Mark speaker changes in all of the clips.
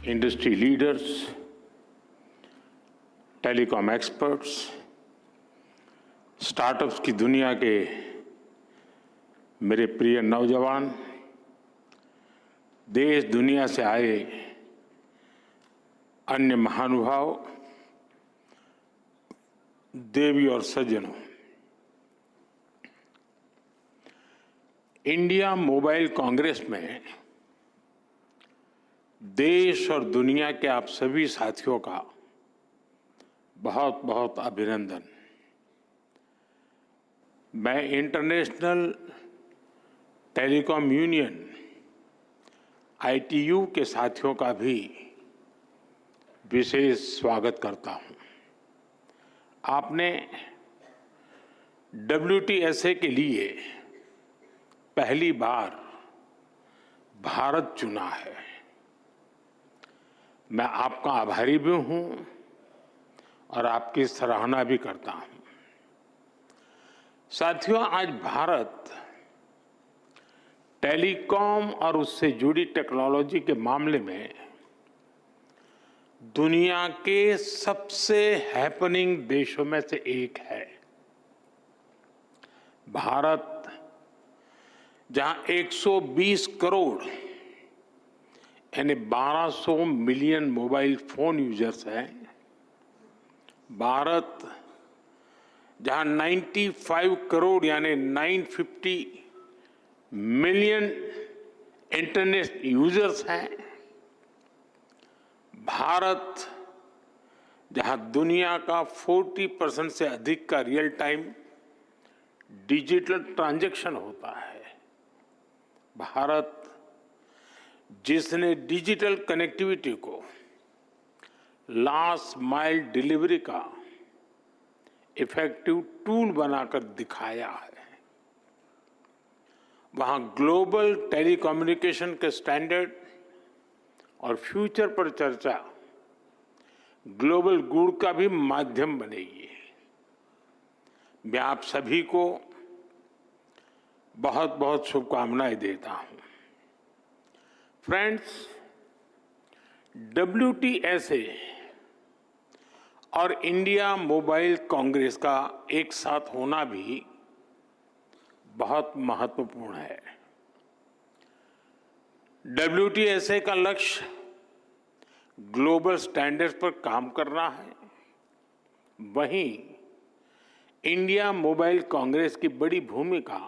Speaker 1: Industry leaders, telecom experts, startups की दुनिया के मेरे प्रिय नौजवान, देश दुनिया से आए अन्य महानुभाव, देवी और सज्जनों, इंडिया मोबाइल कांग्रेस में देश और दुनिया के आप सभी साथियों का बहुत बहुत अभिनंदन। मैं इंटरनेशनल टेलीकॉम यूनियन ITU के साथियों का भी विशेष स्वागत करता हूं। आपने WTSA के लिए पहली बार भारत चुना है। मैं आपका आभारी भी हूं और आपकी सराहना भी करता हूं। साथियों, आज भारत टेलीकॉम और उससे जुड़ी टेक्नोलॉजी के मामले में दुनिया के सबसे हैपनिंग देशों में से एक है। भारत जहां 120 करोड़ यानी 1200 मिलियन मोबाइल फोन यूजर्स हैं, भारत जहां 95 करोड़ यानी 950 मिलियन इंटरनेट यूजर्स हैं, भारत जहां दुनिया का 40% से अधिक का रियल टाइम डिजिटल ट्रांजैक्शन होता है, भारत जिसने डिजिटल कनेक्टिविटी को लास्ट माइल डिलीवरी का इफेक्टिव टूल बनाकर दिखाया है, वहां ग्लोबल टेलीकम्युनिकेशन के स्टैंडर्ड और फ्यूचर पर चर्चा ग्लोबल गुड का भी माध्यम बनेगी। मैं आप सभी को बहुत बहुत शुभकामनाएं देता हूं। फ्रेंड्स, WTSA और इंडिया मोबाइल कांग्रेस का एक साथ होना भी बहुत महत्वपूर्ण है। WTSA का लक्ष्य ग्लोबल स्टैंडर्ड्स पर काम करना है, वहीं इंडिया मोबाइल कांग्रेस की बड़ी भूमिका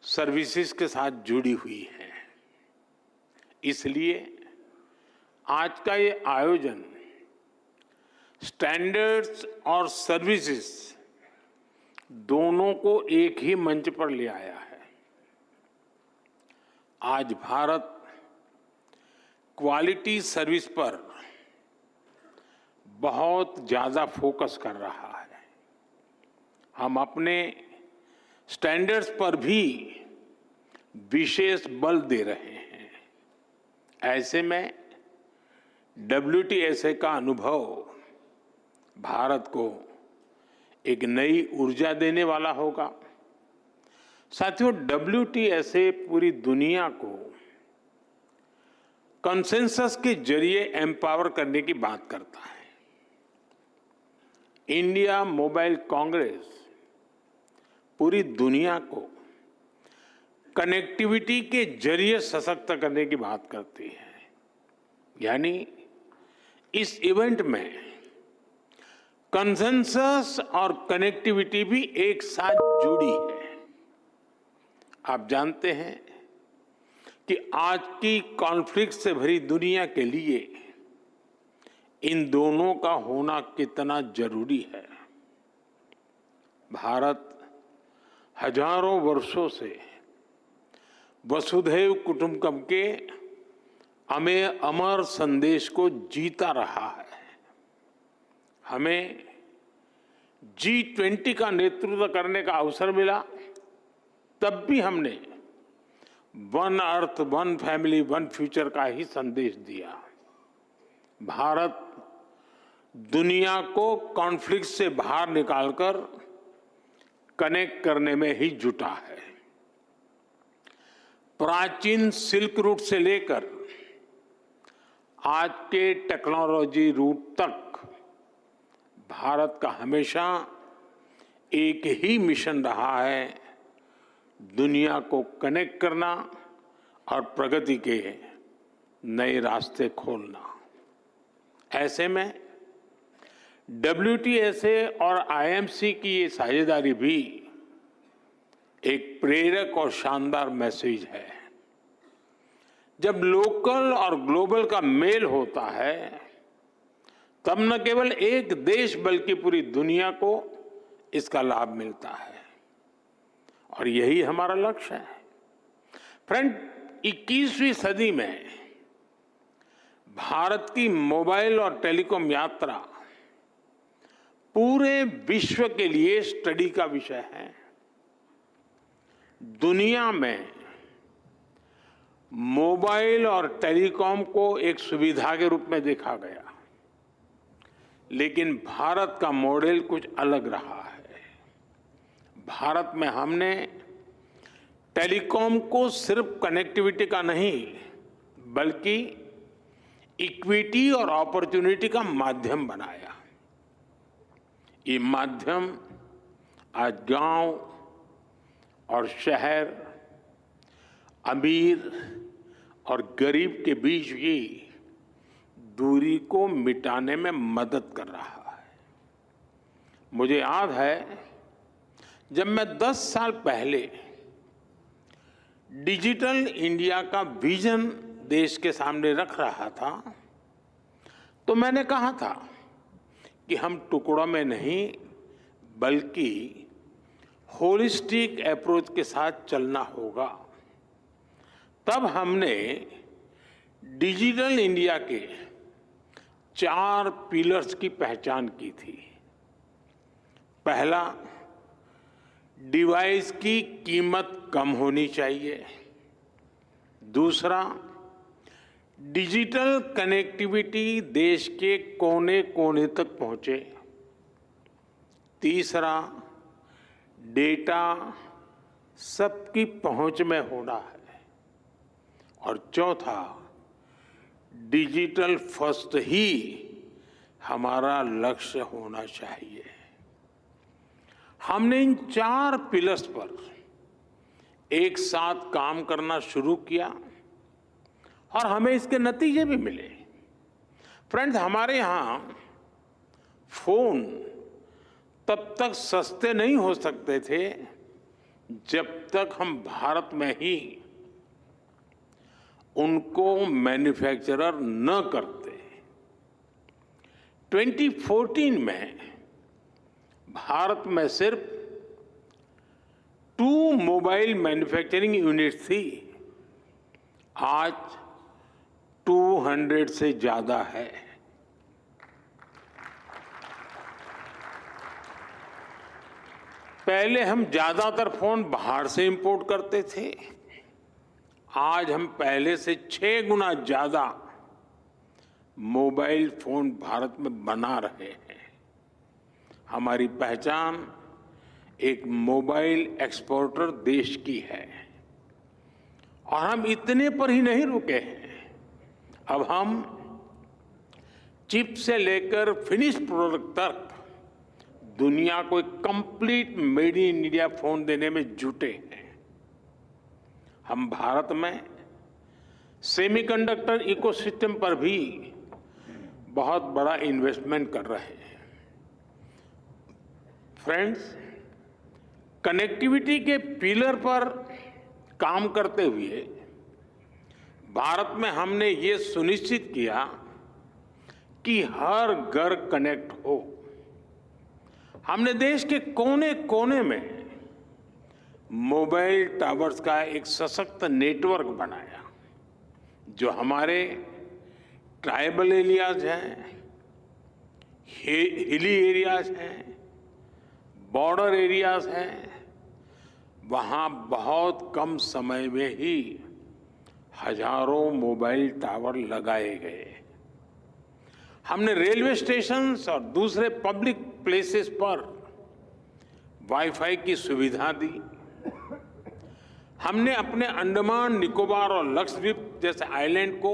Speaker 1: सर्विसेज के साथ जुड़ी हुई है। इसलिए आज का ये आयोजन स्टैंडर्ड्स और सर्विसेज दोनों को एक ही मंच पर ले आया है। आज भारत क्वालिटी सर्विस पर बहुत ज्यादा फोकस कर रहा है। हम अपने स्टैंडर्ड्स पर भी विशेष बल दे रहे हैं। ऐसे में WTSA का अनुभव भारत को एक नई ऊर्जा देने वाला होगा। साथियों, WTSA पूरी दुनिया को कंसेंसस के जरिए एम्पावर करने की बात करता है। इंडिया मोबाइल कांग्रेस पूरी दुनिया को कनेक्टिविटी के जरिए सशक्त करने की बात करती है। यानी इस इवेंट में कंसेंसस और कनेक्टिविटी भी एक साथ जुड़ी है। आप जानते हैं कि आज की कॉन्फ्लिक्ट से भरी दुनिया के लिए इन दोनों का होना कितना जरूरी है। भारत हजारों वर्षों से वसुधैव कुटुंबकम के अमर संदेश को जीता रहा है। हमें G20 का नेतृत्व करने का अवसर मिला, तब भी हमने one earth, one family, one future का ही संदेश दिया। भारत दुनिया को कॉन्फ्लिक्ट से बाहर निकालकर कनेक्ट करने में ही जुटा है। प्राचीन सिल्क रूट से लेकर आज के टेक्नोलॉजी रूट तक भारत का हमेशा एक ही मिशन रहा है, दुनिया को कनेक्ट करना और प्रगति के नए रास्ते खोलना। ऐसे में WTSA और IMC की ये साझेदारी भी एक प्रेरक और शानदार मैसेज है। जब लोकल और ग्लोबल का मेल होता है, तब न केवल एक देश बल्कि पूरी दुनिया को इसका लाभ मिलता है, और यही हमारा लक्ष्य है। फ्रेंड, 21वीं सदी में भारत की मोबाइल और टेलीकॉम यात्रा पूरे विश्व के लिए स्टडी का विषय है। दुनिया में मोबाइल और टेलीकॉम को एक सुविधा के रूप में देखा गया, लेकिन भारत का मॉडल कुछ अलग रहा है। भारत में हमने टेलीकॉम को सिर्फ कनेक्टिविटी का नहीं, बल्कि इक्विटी और अपॉर्चुनिटी का माध्यम बनाया। ये माध्यम आज गांव और शहर, अमीर और गरीब के बीच की दूरी को मिटाने में मदद कर रहा है। मुझे याद है, जब मैं 10 साल पहले डिजिटल इंडिया का विजन देश के सामने रख रहा था, तो मैंने कहा था कि हम टुकड़ों में नहीं, बल्कि होलिस्टिक अप्रोच के साथ चलना होगा। तब हमने डिजिटल इंडिया के 4 पिलर्स की पहचान की थी। पहला, डिवाइस की कीमत कम होनी चाहिए। दूसरा, डिजिटल कनेक्टिविटी देश के कोने कोने तक पहुंचे। तीसरा, डेटा सबकी पहुंच में होना है। और चौथा, डिजिटल फर्स्ट ही हमारा लक्ष्य होना चाहिए। हमने इन 4 पिलर्स पर एक साथ काम करना शुरू किया और हमें इसके नतीजे भी मिले। फ्रेंड्स, हमारे यहाँ फोन तब तक सस्ते नहीं हो सकते थे जब तक हम भारत में ही उनको मैन्युफैक्चरर न करते। 2014 में भारत में सिर्फ 2 मोबाइल मैन्युफैक्चरिंग यूनिट थी। आज 200 से ज्यादा है। पहले हम ज्यादातर फोन बाहर से इंपोर्ट करते थे। आज हम पहले से 6 गुना ज्यादा मोबाइल फोन भारत में बना रहे हैं। हमारी पहचान एक मोबाइल एक्सपोर्टर देश की है, और हम इतने पर ही नहीं रुके हैं। अब हम चिप से लेकर फिनिश प्रोडक्ट तक दुनिया को एक complete made in India phone देने में जुटे हैं। हम भारत में सेमीकंडक्टर इकोसिस्टम पर भी बहुत बड़ा इन्वेस्टमेंट कर रहे हैं। फ्रेंड्स, कनेक्टिविटी के पिलर पर काम करते हुए भारत में हमने ये सुनिश्चित किया कि हर घर कनेक्ट हो। हमने देश के कोने कोने में मोबाइल टावर्स का एक सशक्त नेटवर्क बनाया, जो हमारे ट्राइबल एरियाज हैं, हिली एरियाज हैं, बॉर्डर एरियाज हैं, वहां बहुत कम समय में ही हजारों मोबाइल टावर लगाए गए। हमने रेलवे स्टेशन और दूसरे पब्लिक प्लेसेस पर वाईफाई की सुविधा दी। हमने अपने अंडमान निकोबार और लक्षद्वीप जैसे आइलैंड को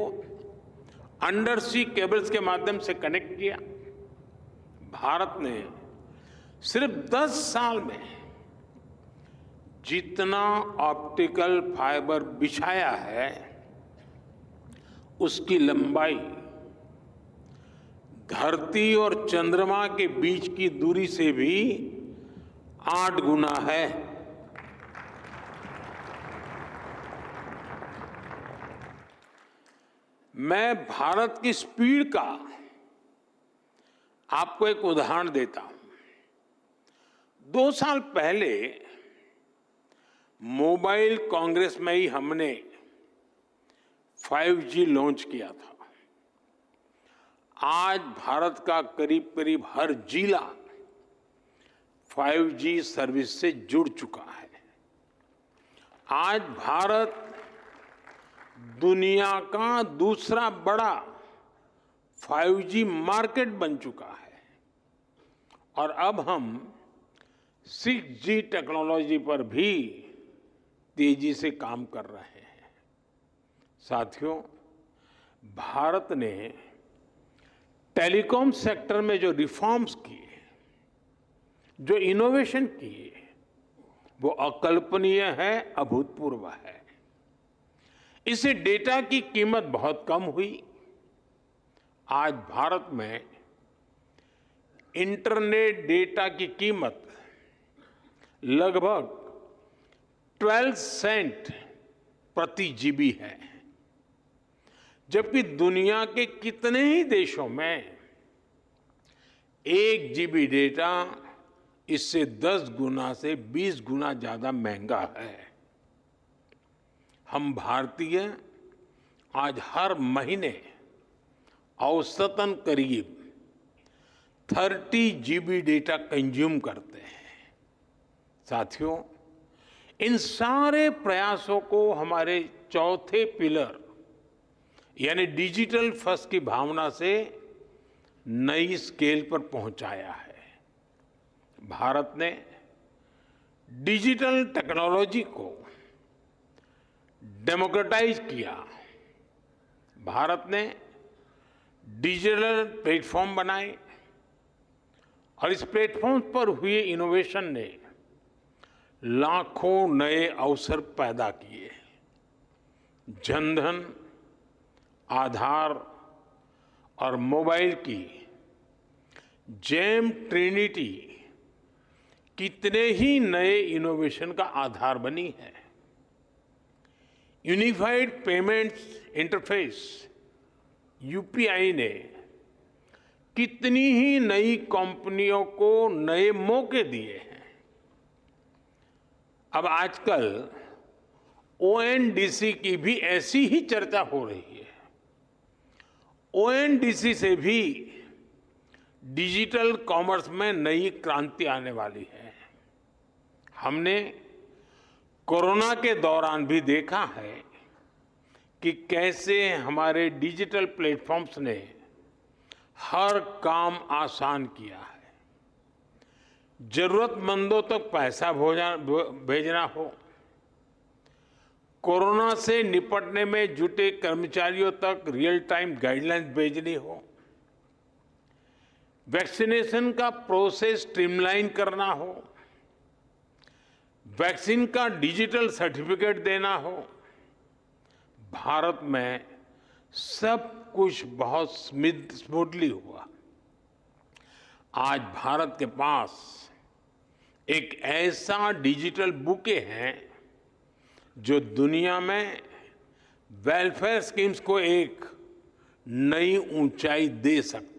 Speaker 1: अंडर सी केबल्स के माध्यम से कनेक्ट किया। भारत ने सिर्फ 10 साल में जितना ऑप्टिकल फाइबर बिछाया है उसकी लंबाई धरती और चंद्रमा के बीच की दूरी से भी 8 गुना है। मैं भारत की स्पीड का आपको एक उदाहरण देता हूं। 2 साल पहले मोबाइल कांग्रेस में ही हमने 5G लॉन्च किया था। आज भारत का करीब करीब हर जिला 5G सर्विस से जुड़ चुका है। आज भारत दुनिया का दूसरा बड़ा 5G मार्केट बन चुका है और अब हम 6G टेक्नोलॉजी पर भी तेजी से काम कर रहे हैं। साथियों, भारत ने टेलीकॉम सेक्टर में जो रिफॉर्म्स किए, जो इनोवेशन किए, वो अकल्पनीय है, अभूतपूर्व है। इससे डेटा की कीमत बहुत कम हुई। आज भारत में इंटरनेट डेटा की कीमत लगभग 12 सेंट प्रति जीबी है, जबकि दुनिया के कितने ही देशों में 1 जीबी डेटा इससे 10 गुना से 20 गुना ज्यादा महंगा है। हम भारतीय आज हर महीने औसतन करीब 30 जीबी डेटा कंज्यूम करते हैं। साथियों, इन सारे प्रयासों को हमारे चौथे पिलर यानी डिजिटल फर्स्ट की भावना से नई स्केल पर पहुंचाया है। भारत ने डिजिटल टेक्नोलॉजी को डेमोक्रेटाइज किया। भारत ने डिजिटल प्लेटफॉर्म बनाए और इस प्लेटफॉर्म पर हुए इनोवेशन ने लाखों नए अवसर पैदा किए। जनधन, आधार और मोबाइल की जेम ट्रिनिटी कितने ही नए इनोवेशन का आधार बनी है। यूनिफाइड पेमेंट्स इंटरफेस यूपीआई ने कितनी ही नई कंपनियों को नए मौके दिए हैं। अब आजकल ओएनडीसी की भी ऐसी ही चर्चा हो रही है। ओएनडीसी से भी डिजिटल कॉमर्स में नई क्रांति आने वाली है। हमने कोरोना के दौरान भी देखा है कि कैसे हमारे डिजिटल प्लेटफॉर्म्स ने हर काम आसान किया है। जरूरतमंदों तक पैसा भेजना हो, कोरोना से निपटने में जुटे कर्मचारियों तक रियल टाइम गाइडलाइंस भेजनी हो, वैक्सीनेशन का प्रोसेस स्ट्रीमलाइन करना हो, वैक्सीन का डिजिटल सर्टिफिकेट देना हो, भारत में सब कुछ बहुत स्मूथली हुआ। आज भारत के पास एक ऐसा डिजिटल बुके है जो दुनिया में वेलफेयर स्कीम्स को एक नई ऊंचाई दे सकता है।